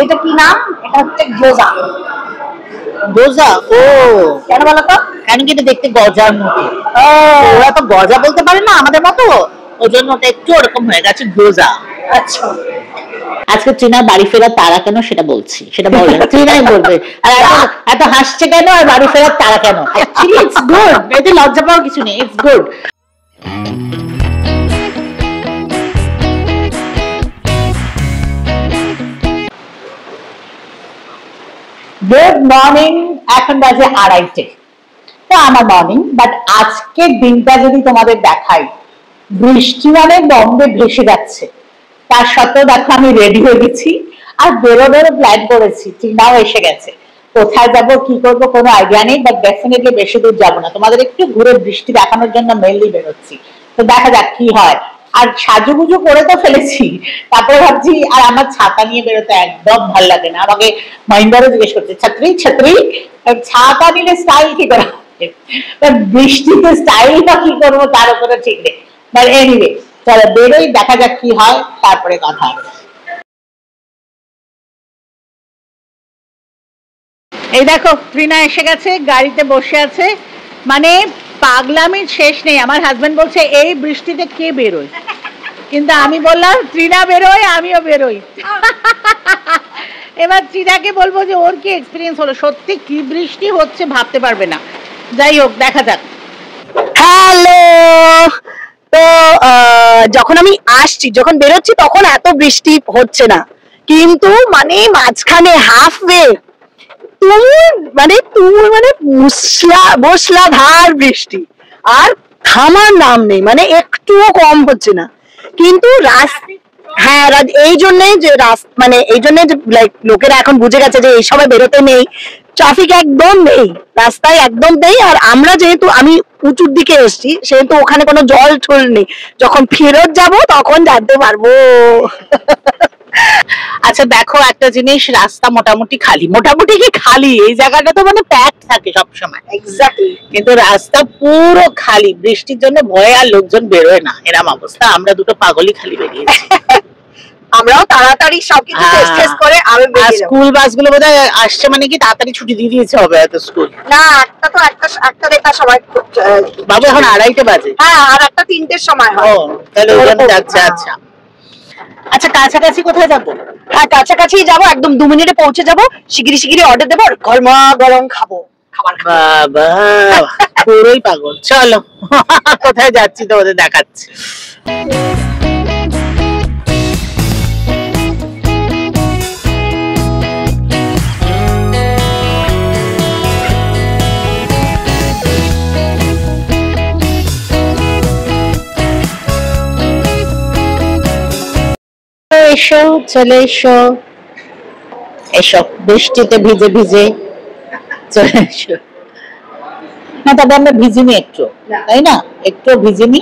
এটা কি নাম? এটা হচ্ছে গজা। গজা? ও কেন বলো তো? কেন কি এটা দেখতে গজার মতো? ওরা তো গজা বলতে পারে না আমাদের মতো, ওই জন্য ওটা একটু ওরকম হয়ে গেছে গজা। আচ্ছা, আজকে ট্রিনার বাড়ি ফেরার তারা কেন সেটা বলছি, সেটা বলবে ট্রিনাই বলবে। আর এত হাসছে কেন, আর বাড়ি ফেরার তারা কেন? ইটস গুড, এতে লজ্জা পাওয়ার কিছু নেই, ইটস গুড। Good morning. এখন বাজে 2:30। তো আমার মর্নিং, বাট আজকের দিনটা যদি তোমাদের দেখাই, বৃষ্টি মানে বন্ধে ভেসে যাচ্ছে, তার সত্ত্বেও দেখো আমি রেডি হয়ে গেছি আর বেরোনোরও প্ল্যান করেছি। টিনাও এসে গেছে। কোথায় যাব কি করব কোনো আইডিয়া নেই, বাট ডেফিনেটলি বেশি দূর যাবো না, তোমাদের একটু ঘুরে বৃষ্টি দেখানোর জন্য মেনলি বেরোচ্ছি। তো দেখা যাক কি হয়। আর সাজুগুজু করে তো ফেলেছি, তারপরে ভাবছি আর আমার ছাতা নিয়ে বেরোতে একদম ভালো লাগে না। আমাকে মহিন্দারও জিজ্ঞেস করছে, ছাত্রী ছাত্রী ছাতা নিলে স্টাইল কি করে, বৃষ্টিতে স্টাইল বা কি করবো তার উপরে ঠিক নেই। বাট এনিওয়ে চলো বেরোই, দেখা যাক কি হয়, তারপরে কথা হবে। এই দেখো ট্রিনা এসে গেছে, গাড়িতে বসে আছে, মানে পাগলামির শেষ নেই। আমার হাজবেন্ড বলছে এই বৃষ্টিতে কে বেরোয়, কিন্তু আমি বললাম ট্রিনা বেরোয় আমিও বেরোই। এবার ট্রিনাকে বলবো যে ওর কি এক্সপিরিয়েন্স হলো, সত্যি কি বৃষ্টি হচ্ছে ভাবতে পারবে না। যাই হোক দেখা যাক। হ্যালো। তো যখন আমি আসছি, যখন বেরোচ্ছি তখন এত বৃষ্টি হচ্ছে না, কিন্তু মানে মাঝখানে হাফওয়ে তুমুল মানে মুষলাধার বৃষ্টি, আর থামার নাম নেই, মানে একটুও কম হচ্ছে না। কিন্তু হ্যাঁ, এই জন্যই যে মানে এই জন্যই যে লাইক লোকেরা এখন বুঝে গেছে যে এই সময় বেরোতে নেই, ট্রাফিক একদম নেই, রাস্তায় একদম নেই। আর আমরা যেহেতু আমি উঁচুর দিকে এসছি, সেহেতু ওখানে কোনো জল ঠল নেই, যখন ফেরত যাব তখন জানতে পারবো। আচ্ছা দেখো একটা জিনিস, রাস্তা মোটামুটি খালি, মোটামুটি কি খালি, এই জায়গাটা তো মানে প্যাক থাকে সবসময়, এক্স্যাক্টলি, কিন্তু রাস্তা পুরো খালি, বৃষ্টির জন্য ভয়ে আর লোকজন বেরোয় না, এরম অবস্থা। আমরা দুটো পাগলই খালি বেরিয়েছি। আমরাও তাড়াতাড়ি সবকিছু টেস্ট করে আমি বেরিয়ে যাব। স্কুল বাসগুলো বোধহয় আসছে, মানে কি তাড়াতাড়ি ছুটি দিয়ে দিয়েছে হবে এত স্কুল। না, একটা দেড়টার সময়, বাবু এখন 2:30 বাজে। হ্যাঁ, আর একটা 3টের সময় হয়। ও তাহলে ওই জন্য যাচ্ছে। আচ্ছা আচ্ছা, কাছাকাছি কোথায় যাবো? হ্যাঁ, কাছাকাছি যাবো, একদম 2 মিনিটে পৌঁছে যাবো। শিগগিরি অর্ডার দেবো, গরমা গরম খাবো খাবার। বাবা পুরোই পাগল। চলো কোথায় যাচ্ছি তোমাদের দেখাচ্ছি। এসো, চলে এসো, এসো বৃষ্টিতে ভিজে ভিজে চলে এসো। না তবে আমরা ভিজিনি একটু, তাই না, একটু ভিজিনি।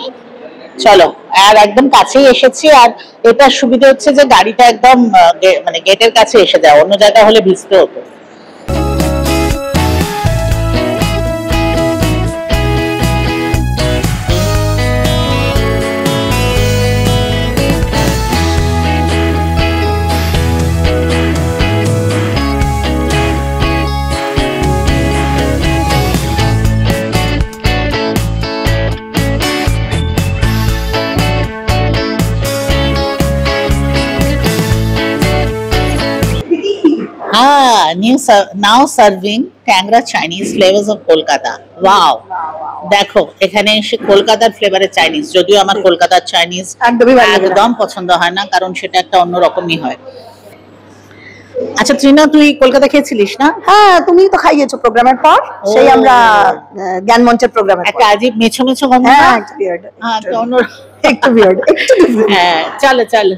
চলো, আর একদম কাছেই এসেছি। আর এটা সুবিধা হচ্ছে যে গাড়িটা একদম মানে গেটের কাছে এসে যায়, অন্য জায়গা হলে ভিজতে হতো। now serving Tangra Chinese flavors of Kolkata. Wow! দেখো এখানে এসে কলকাতার ফ্লেভারের চাইনিজ, যদিও আমার কলকাতার চাইনিজ একদম পছন্দ হয় না, কারণ সেটা একটা অন্যরকমই হয়। আচ্ছা ট্রিনা, তুই কলকাতা খেয়েছিলিস না? হ্যাঁ, তুমি তো খাইয়েছো প্রোগ্রামের পর, সেই আমরা জ্ঞান মঞ্চের প্রোগ্রামে। একটা আজীব মেছো মেছো গন্ধ। হ্যাঁ, একটু বিয়ার্ড। হ্যাঁ চলো চলো।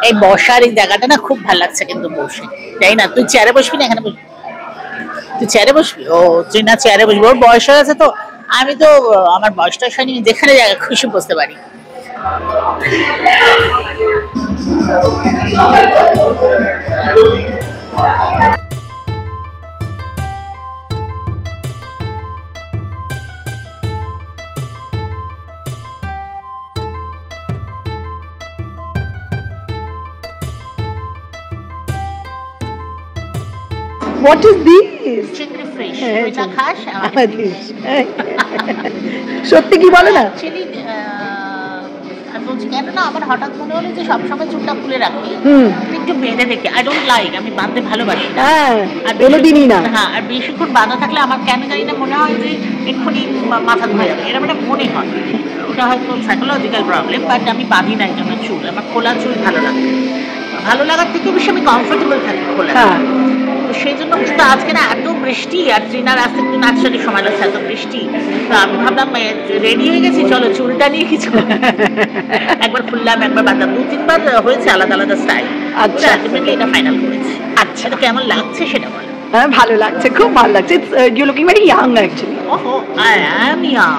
এই বসার এই জায়গাটা না খুব ভালো লাগছে কিন্তু বসে, তাই না? তুই চেয়ারে বসবি না এখানে বসবি? তুই চেয়ারে বসবি? ও তুই না চেয়ারে বসবি, ওর বয়স হয়ে গেছে তো। আমি তো আমার বয়সটা হয়নি, যেখানে জায়গা খুশি বসতে পারি। What is this? চিংড়ি ফিশ, হ্যাঁ, তুই না খাস? সত্যি কি বলে না? Actually, আমি বলছি কেন না, আমার হঠাৎ মনে হলো যে সবসময় চুলটা খুলে রাখি, একটু বেঁধে দেখি। আই ডোন্ট লাইক, আমি বাঁধতে ভালোবাসি না। হ্যাঁ, আর কোনোদিনই না। হ্যাঁ, আর বেশিক্ষণ বাঁধা থাকলে আমার কেন জানি না মনে হয় যে এক্ষুনি মাথা ধরে যাবে, এরকম একটা মনে হয়। ওটা হয়তো সাইকোলজিক্যাল প্রবলেম, বাট আমি বাঁধি না এই জন্য চুল। আমার খোলা চুল ভালো লাগে, ভালো লাগার থেকে বেশি আমি কমফোর্টেবল থাকি খোলা। তো সেই জন্য কিন্তু আজকে না এত বৃষ্টি, আর ট্রিনার আসতে একটু নাচটাকে সময় লাগছে, এত বৃষ্টি। তো আমি ভাবলাম রেডি হয়ে গেছি, চলো চুলটা নিয়ে কিছু একবার খুললাম, একবার বাঁধলাম, 2-3 বার হয়েছে আলাদা আলাদা স্টাইল। আচ্ছা, আলটিমেটলি এটা ফাইনাল করেছি। আচ্ছা, তো কেমন লাগছে সেটা বলো। হ্যাঁ, ভালো লাগছে, খুব ভালো লাগছে। You looking very young actually. ওহো, I am young.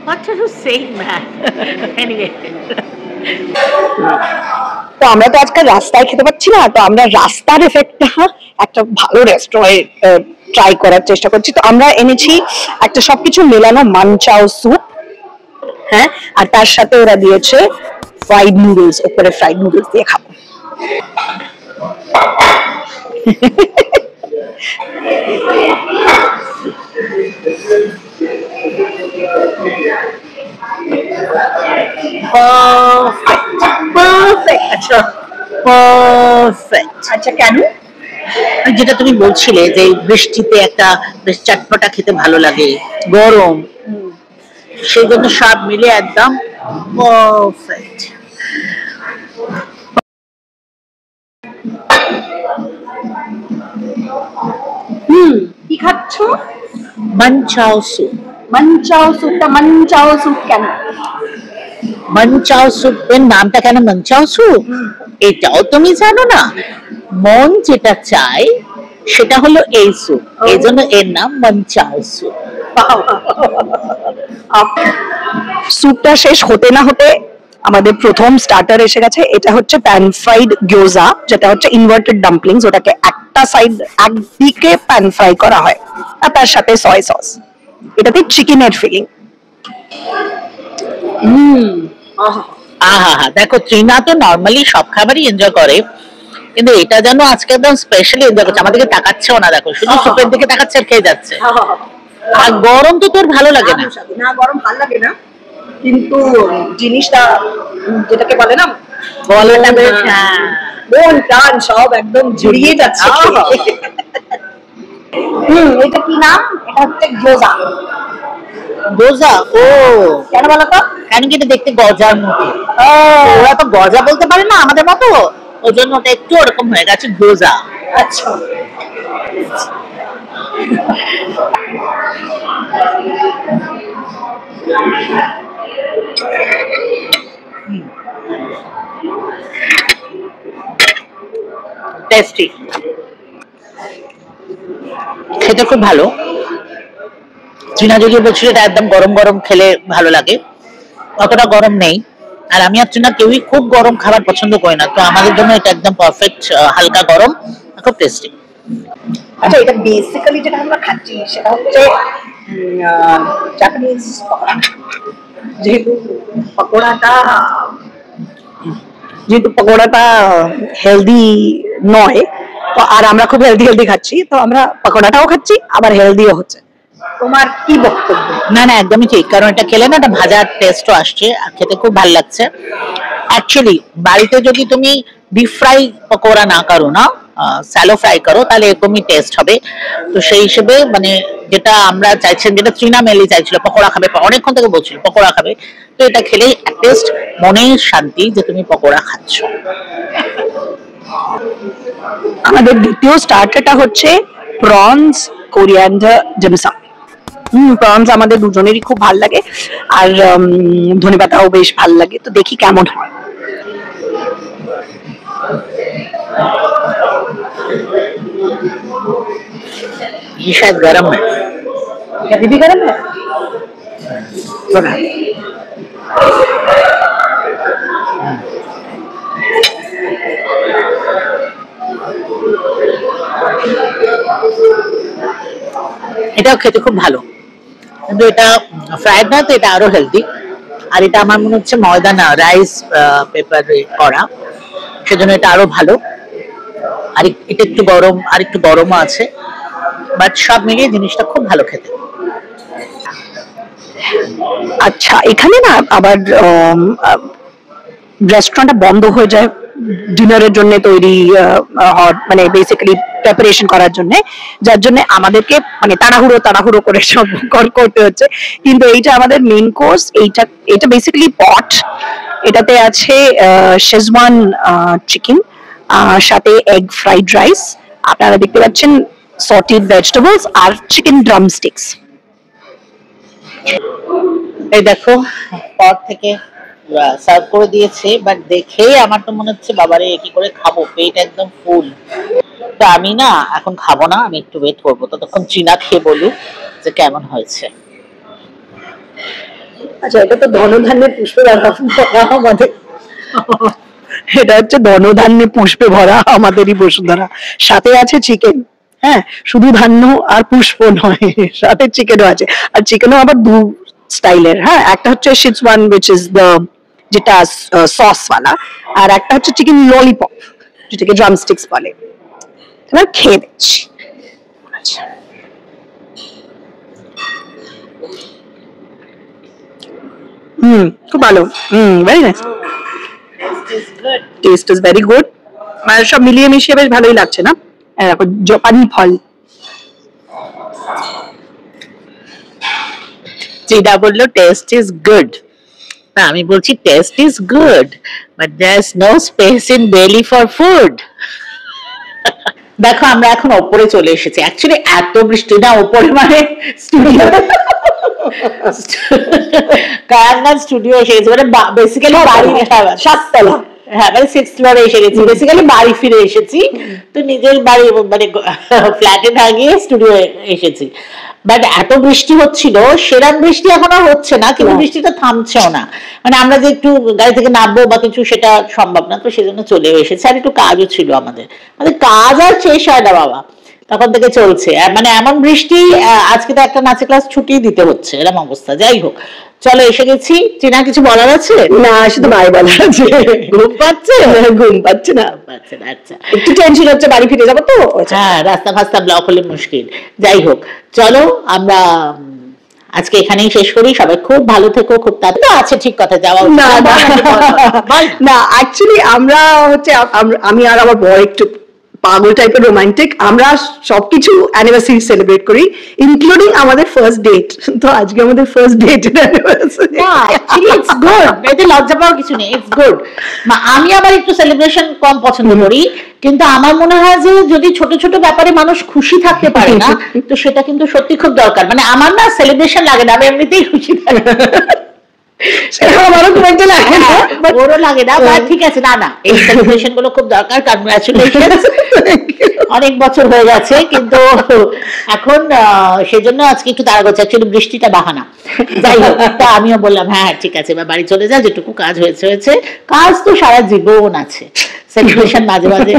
What are you saying, man? Anyway. তো আমরা তো আজকাল রাস্তায় খেতে পাচ্ছি না, তো আমরা রাস্তার এফেক্টটা একটা ভালো রেস্টুরেন্টে ট্রাই করার চেষ্টা করছি। তো আমরা এনেছি একটা সবকিছু মেলানো মানচাও স্যুপ, হ্যাঁ, আর তার সাথে ওরা দিয়েছে ফ্রাইড নুডলস, ওপরে ফ্রাইড নুডলস দিয়ে খাবো। আচ্ছা, কেন? যেটা তুমি বলছিলে যে বৃষ্টিতে একটা বেশ চটপটা খেতে ভালো লাগে, গরম, সেই জন্য সব মিলে একদম পারফেক্ট। কি খাচ্ছ? Manchow soup. মানচাও স্যুপটা মানচাও স্যুপ কেন? মানচাও স্যুপের নামটা কেন মানচাও স্যুপ এটাও তুমি জানো না? মন যেটা চায় সেটা হলো এই স্যুপ, এই জন্য এর নাম মানচাও স্যুপ। স্যুপটা শেষ হতে না হতে আমাদের প্রথম স্টার্টার এসে গেছে। এটা হচ্ছে প্যান ফ্রাইড গিয়োজা, যেটা হচ্ছে ইনভার্টেড ডাম্পলিংস। ওটাকে একটা সাইড একদিকে প্যান ফ্রাই করা হয়, আর তার সাথে সয় সস। এটাতে চিকেনের ফিলিং। আহা, দেখো ট্রিনা তো নরমালি সব খাবারই এনজয় করে, কিন্তু এটা যেন আজকে একদম স্পেশালি এনজয় করছে। আমাদেরকে তাকাচ্ছেও না, দেখো শুধু স্যুপের দিকে তাকাচ্ছে আর খেয়ে যাচ্ছে। আর গরম তো তোর ভালো লাগে না? না, গরম ভালো লাগে না, কিন্তু জিনিসটা যেটাকে বলে না, গলাটা বেশ, মন প্রাণ সব একদম জড়িয়ে যাচ্ছে। এটা কি নাম? এটা হচ্ছে গিয়োজা। গজা? ও কেন বলো তো? কেন কি এটা দেখতে গজার মতো? ওরা তো গজা বলতে পারে না আমাদের মতো, ওই জন্য ওটা একটু ওরকম হয়ে গেছে, গজা। আচ্ছা, টেস্টি, খেতে খুব ভালো। চীনা যদি বলছিল এটা একদম গরম গরম খেলে ভালো লাগে, অতটা গরম নেই। আর আমি আর চীনা কেউই খুব গরম খাবার পছন্দ করি না, তো আমাদের জন্য এটা একদম পারফেক্ট, হালকা গরম, খুব টেস্টি। আচ্ছা, এটা বেসিক্যালি যেটা আমরা খাচ্ছি সেটা হচ্ছে জাপানিজ পকোড়া। যেহেতু পকোড়াটা হেলদি নয়, তো আর আমরা খুব হেলদি খাচ্ছি, তো আমরা পকোড়াটাও খাচ্ছি আবার হেলদিও হচ্ছে। তোমার কি বক্তব্য? না না, একদমই ঠিক, কারণ এটা খেলে না একটা ভাজার টেস্টও আসছে, আর খেতে খুব ভালো লাগছে। অ্যাকচুয়ালি বাড়িতে যদি তুমি ডিপ ফ্রাই পকোড়া না করো, না স্যালো ফ্রাই করো, তাহলে এরকমই টেস্ট হবে। তো সেই হিসেবে মানে যেটা আমরা চাইছেন, যেটা চীনা মেলি চাইছিল, পকোড়া খাবে, অনেকক্ষণ থেকে বলছিল পকোড়া খাবে, তো এটা খেলেই অ্যাটলিস্ট মনের শান্তি যে তুমি পকোড়া খাচ্ছ। আমাদের দ্বিতীয় স্টার্টারটা হচ্ছে প্রনস কোরিয়ান্ডার ডিমসাম। প্রনস আমাদের দুজনেরই খুব ভালো লাগে, আর ধনেপাতাও বেশ ভালো লাগে। তো দেখি কেমন হয়। ये शायद गर्म है, क्या दीदी गरम है? थोड़ा এটাও খেতে খুব ভালো, কিন্তু এটা ফ্রাইড না, তো এটা আরো হেলদি। আর এটা আমার মনে হচ্ছে ময়দা না, রাইস পেপার করা, সেজন্য এটা আরো ভালো। আর এটা একটু গরম, আর একটু গরমও আছে, বাট সব মিলিয়ে জিনিসটা খুব ভালো খেতে। আচ্ছা, এখানে না আবার রেস্টুরেন্টটা বন্ধ হয়ে যায় ডিনারের জন্য তৈরি, মানে বেসিক্যালি প্রিপারেশন করার জন্য, যার জন্য আমাদেরকে মানে তাড়াহুড়ো করে সব করতে হচ্ছে। কিন্তু এইটা আমাদের মেইন কোর্স, এটা বেসিক্যালি পট, এটাতে আছে শেজওয়ান চিকেন, সাথে এগ ফ্রাইড রাইস, আপনারা দেখতে পাচ্ছেন সটেড ভেজিটেবলস আর চিকেন ড্রামস্টিক্স। এই দেখো পর থেকে সার্ভ করে দিয়েছে, বাট দেখেই আমার তো মনে হচ্ছে বাবারে কি করে খাবো, পেট একদম ফুল। তো আমি না এখন খাবো না, আমি একটু ওয়েট করবো, ততক্ষণ চীনা খেয়ে বলুক যে কেমন হয়েছে। আচ্ছা, এটা তো ধনধান্যের পুষ্পে ভরা আমাদের, এটা হচ্ছে ধনধান্যে পুষ্পে ভরা আমাদেরই বসুন্ধরা। সাথে আছে চিকেন, হ্যাঁ, শুধু ধান্য আর পুষ্প নয়, সাথে চিকেনও আছে। আর চিকেনও আবার দু স্টাইলের, হ্যাঁ, একটা হচ্ছে শিজওয়ান উইচ ইজ দ্য যেটা সস ওয়ালা, আর একটা হচ্ছে চিকেন ললিপপ যেটাকে ড্রামস্টিক্স বলে। এবার খেয়ে দিচ্ছি। আচ্ছা, খুব ভালো, very nice, test is very good. মানে সব মিলিয়ে মিশিয়ে বেশ ভালোই লাগছে না? জাপানি ফল, চীনা বললো টেস্ট ইজ গুড, আমি বলছি test is good, but there is no space in belly for food. দেখো আমরা এখন ওপরে চলে এসেছি, অ্যাকচুয়ালি এত বৃষ্টি না ওপরে, মানে স্টুডিও কায়ারনাথ স্টুডিও এসে গেছে, মানে বেসিক্যালি বাড়ি, সাততলা, হ্যাঁ, মানে 6th ফ্লোরে এসে গেছি, বেসিক্যালি বাড়ি ফিরে এসেছি, তো নিজের বাড়ি মানে ফ্ল্যাটে না গিয়ে স্টুডিও এসেছি। বাট এত বৃষ্টি হচ্ছিল, সেরকম বৃষ্টি এখন আর হচ্ছে না, কিন্তু বৃষ্টিটা থামছেও না, মানে আমরা যে একটু গাড়ি থেকে নামবো বা কিছু সেটা সম্ভব না, তো সেজন্য চলে এসেছে। আর একটু কাজও ছিল আমাদের কাজ আর শেষ হয় না বাবা, তখন থেকে চলছে। মানে এমন বৃষ্টি, আজকে তো একটা নাচের ক্লাস ছুটি দিতে হচ্ছে, এরকম অবস্থা। যাই হোক, চলো এসে গেছি। চীনা কিছু বলার আছে? না, শুধু মায়ের বলার আছে। ঘুম পাচ্ছে? ঘুম পাচ্ছে না, আচ্ছা, একটু টেনশন হচ্ছে, বাড়ি ফিরে যাবো তো, হ্যাঁ, রাস্তা ফাস্তা ব্লক হলে মুশকিল। যাই হোক, চলো আমরা আজকে এখানেই শেষ করি। সবাই খুব ভালো থেকো, খুব তাড়াতাড়ি আছে, ঠিক কথা, যাওয়া না, অ্যাকচুয়ালি আমরা হচ্ছে আমি আর আমার বর একটু পাগল টাইপের রোমান্টিক, আমরা সবকিছু অ্যানিভার্সারি সেলিব্রেট করি, ইনক্লুডিং আমাদের ফার্স্ট ডেট। তো আজকে আমাদের ফার্স্ট ডেট অ্যানিভার্সারি। না, অ্যাকচুয়ালি ইটস গুড, এতে লজ্জা পাওয়ার কিছু নেই, ইটস গুড। আমি আবার একটু সেলিব্রেশন কম পছন্দ করি, কিন্তু আমার মনে হয় যে যদি ছোট ছোট ব্যাপারে মানুষ খুশি থাকতে পারে না, তো সেটা কিন্তু সত্যি খুব দরকার। মানে আমার না সেলিব্রেশন লাগে না, আমি এমনিতেই খুশি থাকি, আমারও খুব একটা লাগে না, ওরও লাগে না, বাট ঠিক আছে, না এই সেলিব্রেশন গুলো খুব দরকার। কনগ্রাচুলেশন, অনেক বছর হয়ে গেছে, কিন্তু এখন সেজন্য আজকে একটু তাড়া করছে, অ্যাকচুয়ালি বৃষ্টিটা বাহানা। যাই হোক, তা আমিও বললাম হ্যাঁ ঠিক আছে, এবার বাড়ি চলে যা, যেটুকু কাজ হয়েছে, কাজ তো সারা জীবন আছে, সেলিব্রেশন মাঝে মাঝে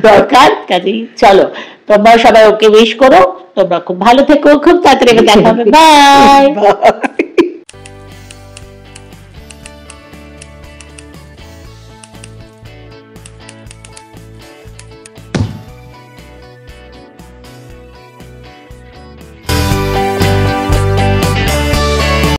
দরকার। কাজেই চলো, তোমরা সবাই ওকে উইশ করো, তোমরা খুব ভালো থেকো, খুব তাড়াতাড়ি দেখা হবে, বাই।